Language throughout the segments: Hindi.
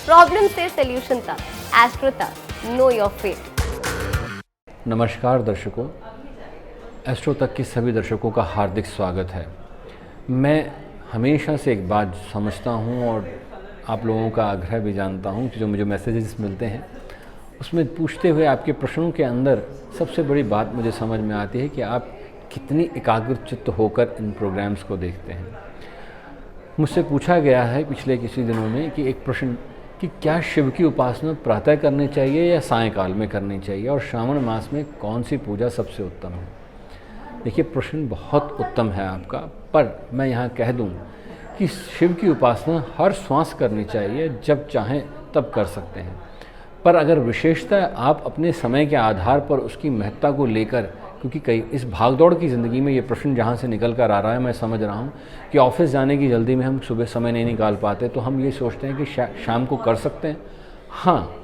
प्रॉब्लम से सोल्यूशन तक, एस्ट्रो तक, नो योर फेट। नमस्कार दर्शकों, एस्ट्रो तक के सभी दर्शकों का हार्दिक स्वागत है। मैं हमेशा से एक बात समझता हूँ और आप लोगों का आग्रह भी जानता हूँ कि जो मुझे मैसेजेस मिलते हैं उसमें पूछते हुए आपके प्रश्नों के अंदर सबसे बड़ी बात मुझे समझ में आती है कि आप कितनी एकाग्रचित्त होकर इन प्रोग्राम्स को देखते हैं। मुझसे पूछा गया है पिछले किसी दिनों में कि एक प्रश्न कि क्या शिव की उपासना प्रातः करनी चाहिए या सायंकाल में करनी चाहिए, और श्रावण मास में कौन सी पूजा सबसे उत्तम है। देखिए, प्रश्न बहुत उत्तम है आपका, पर मैं यहाँ कह दूँ कि शिव की उपासना हर श्वास करनी चाहिए, जब चाहें तब कर सकते हैं। पर अगर विशेषतः आप अपने समय के आधार पर उसकी महत्ता को लेकर, क्योंकि कई इस भागदौड़ की ज़िंदगी में ये प्रश्न जहाँ से निकल कर आ रहा है, मैं समझ रहा हूँ कि ऑफिस जाने की जल्दी में हम सुबह समय नहीं निकाल पाते, तो हम ये सोचते हैं कि शाम को कर सकते हैं। हाँ,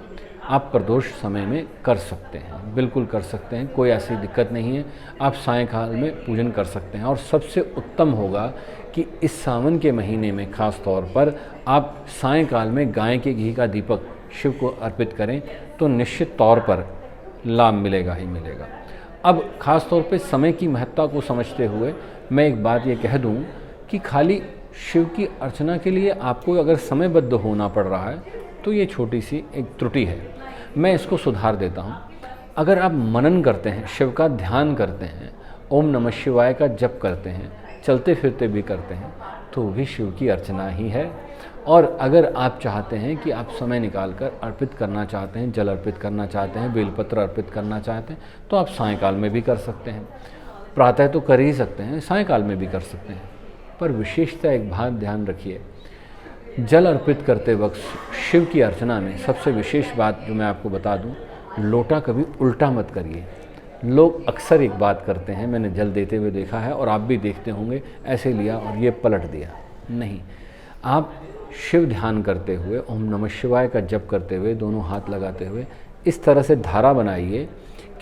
आप प्रदोष समय में कर सकते हैं, बिल्कुल कर सकते हैं, कोई ऐसी दिक्कत नहीं है। आप सायंकाल में पूजन कर सकते हैं, और सबसे उत्तम होगा कि इस सावन के महीने में ख़ास तौर पर आप सायंकाल में गाय के घी का दीपक शिव को अर्पित करें, तो निश्चित तौर पर लाभ मिलेगा ही मिलेगा। अब ख़ास तौर पे समय की महत्ता को समझते हुए मैं एक बात ये कह दूं कि खाली शिव की अर्चना के लिए आपको अगर समयबद्ध होना पड़ रहा है तो ये छोटी सी एक त्रुटि है। मैं इसको सुधार देता हूँ। अगर आप मनन करते हैं, शिव का ध्यान करते हैं, ओम नमः शिवाय का जप करते हैं, चलते फिरते भी करते हैं, तो भी शिव की अर्चना ही है। और अगर आप चाहते हैं कि आप समय निकाल कर अर्पित करना चाहते हैं, जल अर्पित करना चाहते हैं, बेलपत्र अर्पित करना चाहते हैं, तो आप सायंकाल में भी कर सकते हैं। प्रातः तो कर ही सकते हैं, सायंकाल में भी कर सकते हैं। पर विशेषतः एक बात ध्यान रखिए, जल अर्पित करते वक्त शिव की अर्चना में सबसे विशेष बात जो मैं आपको बता दूं, लोटा कभी उल्टा मत करिए। लोग अक्सर एक बात करते हैं, मैंने जल देते हुए देखा है और आप भी देखते होंगे, ऐसे लिया और ये पलट दिया। नहीं, आप शिव ध्यान करते हुए, ओम नमः शिवाय का जप करते हुए, दोनों हाथ लगाते हुए इस तरह से धारा बनाइए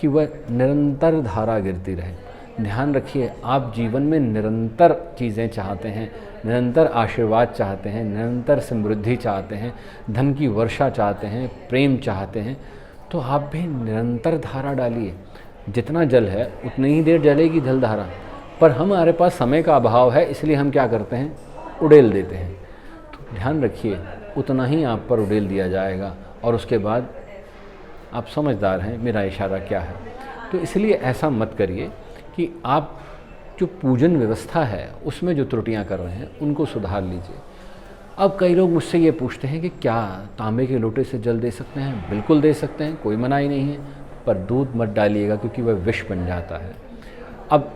कि वह निरंतर धारा गिरती रहे। ध्यान रखिए, आप जीवन में निरंतर चीज़ें चाहते हैं, निरंतर आशीर्वाद चाहते हैं, निरंतर समृद्धि चाहते हैं, धन की वर्षा चाहते हैं, प्रेम चाहते हैं, तो आप भी निरंतर धारा डालिए। जितना जल है उतनी ही देर जलेगी जलधारा। पर हमारे पास समय का अभाव है, इसलिए हम क्या करते हैं, उड़ेल देते हैं। तो ध्यान रखिए, उतना ही आप पर उड़ेल दिया जाएगा, और उसके बाद आप समझदार हैं मेरा इशारा क्या है। तो इसलिए ऐसा मत करिए कि आप जो पूजन व्यवस्था है उसमें जो त्रुटियां कर रहे हैं उनको सुधार लीजिए। अब कई लोग मुझसे ये पूछते हैं कि क्या तांबे के लोटे से जल दे सकते हैं? बिल्कुल दे सकते हैं, कोई मनाही नहीं है, पर दूध मत डालिएगा क्योंकि वह विष बन जाता है। अब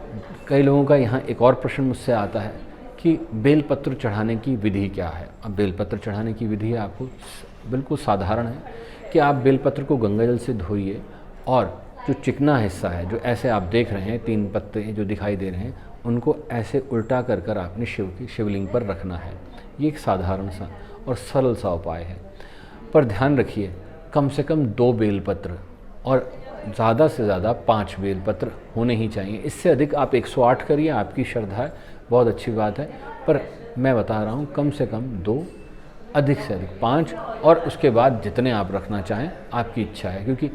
कई लोगों का यहाँ एक और प्रश्न मुझसे आता है कि बेलपत्र चढ़ाने की विधि क्या है। अब बेलपत्र चढ़ाने की विधि आपको बिल्कुल साधारण है कि आप बेलपत्र को गंगा जल से धोइए, और जो चिकना हिस्सा है, जो ऐसे आप देख रहे हैं 3 पत्ते जो दिखाई दे रहे हैं, उनको ऐसे उल्टा कर कर आपने शिवलिंग पर रखना है। ये एक साधारण सा और सरल सा उपाय है। पर ध्यान रखिए, कम से कम 2 बेलपत्र और ज़्यादा से ज़्यादा 5 बेलपत्र होने ही चाहिए। इससे अधिक आप 108 करिए, आपकी श्रद्धा है, बहुत अच्छी बात है, पर मैं बता रहा हूँ कम से कम 2, अधिक से अधिक 5, और उसके बाद जितने आप रखना चाहें, आपकी इच्छा है। क्योंकि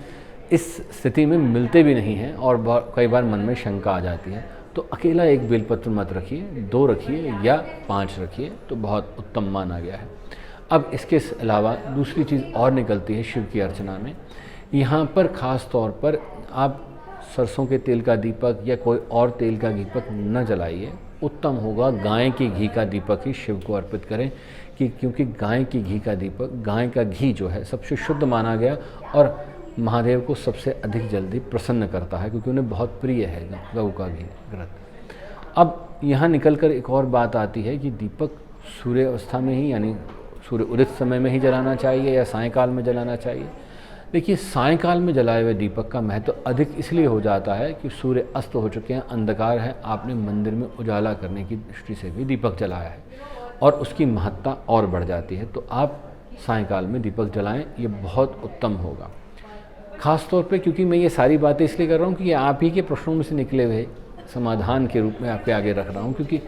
इस स्थिति में मिलते भी नहीं हैं और कई बार मन में शंका आ जाती है, तो अकेला 1 बेलपत्र मत रखिए, 2 रखिए या 5 रखिए, तो बहुत उत्तम माना गया है। अब इसके अलावा दूसरी चीज़ और निकलती है शिव की अर्चना में। यहाँ पर ख़ास तौर पर आप सरसों के तेल का दीपक या कोई और तेल का दीपक न जलाइए। उत्तम होगा गाय के घी का दीपक ही शिव को अर्पित करें, क्योंकि गाय के घी का दीपक, गाय का घी जो है सबसे शुद्ध माना गया और महादेव को सबसे अधिक जल्दी प्रसन्न करता है, क्योंकि उन्हें बहुत प्रिय है गऊ का घी व्रत। अब यहाँ निकल कर एक और बात आती है कि दीपक सूर्य अवस्था में ही, यानी सूर्य उदित समय में ही जलाना चाहिए या सायंकाल में जलाना चाहिए। देखिए, सायंकाल में जलाए हुए दीपक का महत्व अधिक इसलिए हो जाता है कि सूर्य अस्त हो चुके हैं, अंधकार है, आपने मंदिर में उजाला करने की दृष्टि से भी दीपक जलाया है और उसकी महत्ता और बढ़ जाती है। तो आप सायंकाल में दीपक जलाएं, ये बहुत उत्तम होगा। ख़ास तौर पे क्योंकि मैं ये सारी बातें इसलिए कर रहा हूँ कि ये आप ही के प्रश्नों में से निकले हुए समाधान के रूप में आपके आगे रख रहा हूँ, क्योंकि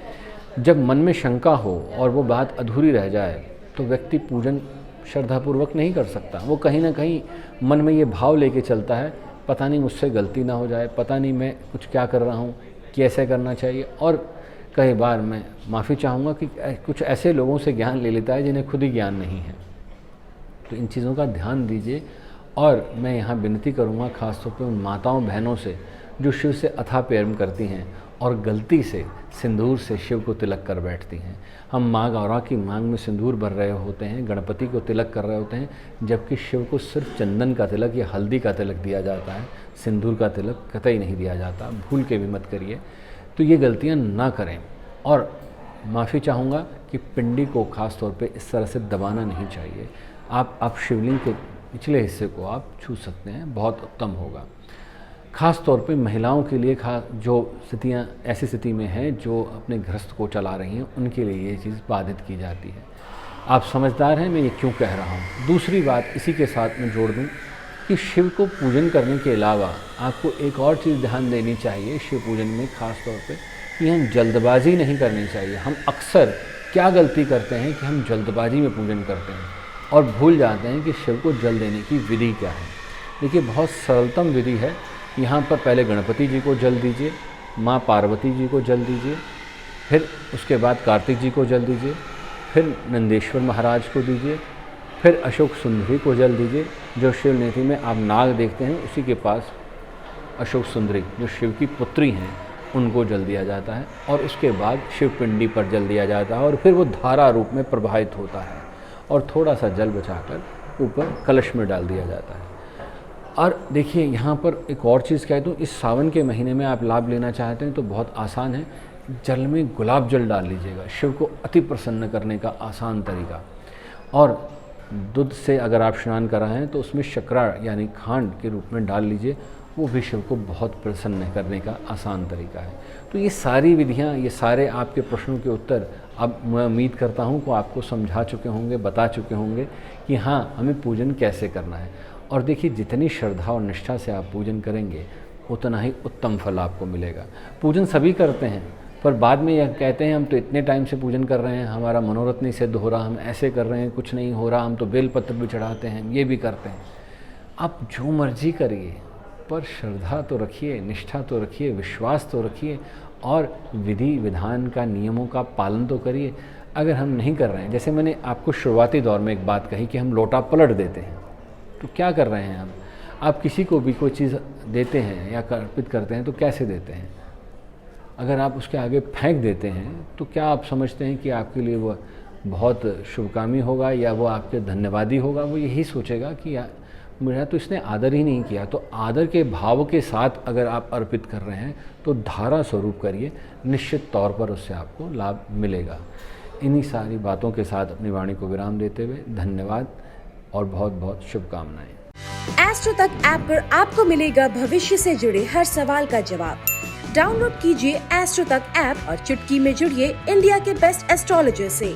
जब मन में शंका हो और वो बात अधूरी रह जाए तो व्यक्ति पूजन श्रद्धापूर्वक नहीं कर सकता। वो कहीं ना कहीं मन में ये भाव लेके चलता है, पता नहीं मुझसे गलती ना हो जाए, पता नहीं मैं कुछ क्या कर रहा हूँ, कैसे करना चाहिए। और कई बार मैं माफ़ी चाहूँगा कि कुछ ऐसे लोगों से ज्ञान ले लेता है जिन्हें खुद ही ज्ञान नहीं है। तो इन चीज़ों का ध्यान दीजिए। और मैं यहाँ विनती करूँगा ख़ासतौर पर उन माताओं बहनों से जो शिव से अथाह प्रेम करती हैं और गलती से सिंदूर से शिव को तिलक कर बैठती हैं। हम माँ गौरा की मांग में सिंदूर भर रहे होते हैं, गणपति को तिलक कर रहे होते हैं, जबकि शिव को सिर्फ चंदन का तिलक या हल्दी का तिलक दिया जाता है, सिंदूर का तिलक कतई नहीं दिया जाता। भूल के भी मत करिए। तो ये गलतियाँ ना करें। और माफ़ी चाहूँगा कि पिंडी को ख़ास तौर पे इस तरह से दबाना नहीं चाहिए। आप शिवलिंग के निचले हिस्से को आप छू सकते हैं, बहुत उत्तम होगा। ख़ास तौर पे महिलाओं के लिए जो स्थितियाँ ऐसी स्थिति में हैं जो अपने गृहस्थ को चला रही हैं, उनके लिए ये चीज़ बाधित की जाती है। आप समझदार हैं मैं ये क्यों कह रहा हूँ। दूसरी बात इसी के साथ मैं जोड़ दूँ कि शिव को पूजन करने के अलावा आपको एक और चीज़ ध्यान देनी चाहिए शिव पूजन में, ख़ास तौर पे कि हम जल्दबाजी नहीं करनी चाहिए। हम अक्सर क्या गलती करते हैं कि हम जल्दबाजी में पूजन करते हैं और भूल जाते हैं कि शिव को जल देने की विधि क्या है। देखिए, बहुत सरलतम विधि है। यहाँ पर पहले गणपति जी को जल दीजिए, माँ पार्वती जी को जल दीजिए, फिर उसके बाद कार्तिक जी को जल दीजिए, फिर नंदेश्वर महाराज को दीजिए, फिर अशोक सुंदरी को जल दीजिए। जो शिव नेति में आप नाग देखते हैं उसी के पास अशोक सुंदरी जो शिव की पुत्री हैं उनको जल दिया जाता है। और उसके बाद शिव पिंडी पर जल दिया जाता है और फिर वो धारा रूप में प्रवाहित होता है और थोड़ा सा जल बचाकर ऊपर कलश में डाल दिया जाता है। और देखिए, यहाँ पर एक और चीज़ कह दूँ, इस सावन के महीने में आप लाभ लेना चाहते हैं तो बहुत आसान है। जल में गुलाब जल डाल लीजिएगा, शिव को अति प्रसन्न करने का आसान तरीका। और दूध से अगर आप स्नान कराएं तो उसमें शर्करा यानी खांड के रूप में डाल लीजिए, वो भी शिव को बहुत प्रसन्न करने का आसान तरीका है। तो ये सारी विधियाँ, ये सारे आपके प्रश्नों के उत्तर अब मैं उम्मीद करता हूँ कि आपको समझा चुके होंगे, बता चुके होंगे कि हाँ, हमें पूजन कैसे करना है। और देखिए, जितनी श्रद्धा और निष्ठा से आप पूजन करेंगे उतना ही उत्तम फल आपको मिलेगा। पूजन सभी करते हैं, पर बाद में यह कहते हैं हम तो इतने टाइम से पूजन कर रहे हैं, हमारा मनोरथ नहीं सिद्ध हो रहा, हम ऐसे कर रहे हैं, कुछ नहीं हो रहा, हम तो बेलपत्र भी चढ़ाते हैं, ये भी करते हैं। आप जो मर्जी करिए, पर श्रद्धा तो रखिए, निष्ठा तो रखिए, विश्वास तो रखिए और विधि विधान का, नियमों का पालन तो करिए। अगर हम नहीं कर रहे हैं, जैसे मैंने आपको शुरुआती दौर में एक बात कही कि हम लोटा पलट देते हैं, तो क्या कर रहे हैं हम? आप किसी को भी कोई चीज़ देते हैं या अर्पित करते हैं तो कैसे देते हैं? अगर आप उसके आगे फेंक देते हैं तो क्या आप समझते हैं कि आपके लिए वो बहुत शुभकामी होगा या वो आपके धन्यवादी होगा? वो यही सोचेगा कि मेरा तो इसने आदर ही नहीं किया। तो आदर के भाव के साथ अगर आप अर्पित कर रहे हैं तो धारा स्वरूप करिए, निश्चित तौर पर उससे आपको लाभ मिलेगा। इन्हीं सारी बातों के साथ अपनी वाणी को विराम देते हुए धन्यवाद और बहुत बहुत शुभकामनाएं। एस्ट्रो तक ऐप पर आपको मिलेगा भविष्य से जुड़े हर सवाल का जवाब। डाउनलोड कीजिए एस्ट्रो तक ऐप और चुटकी में जुड़िए इंडिया के बेस्ट एस्ट्रोलॉजर से।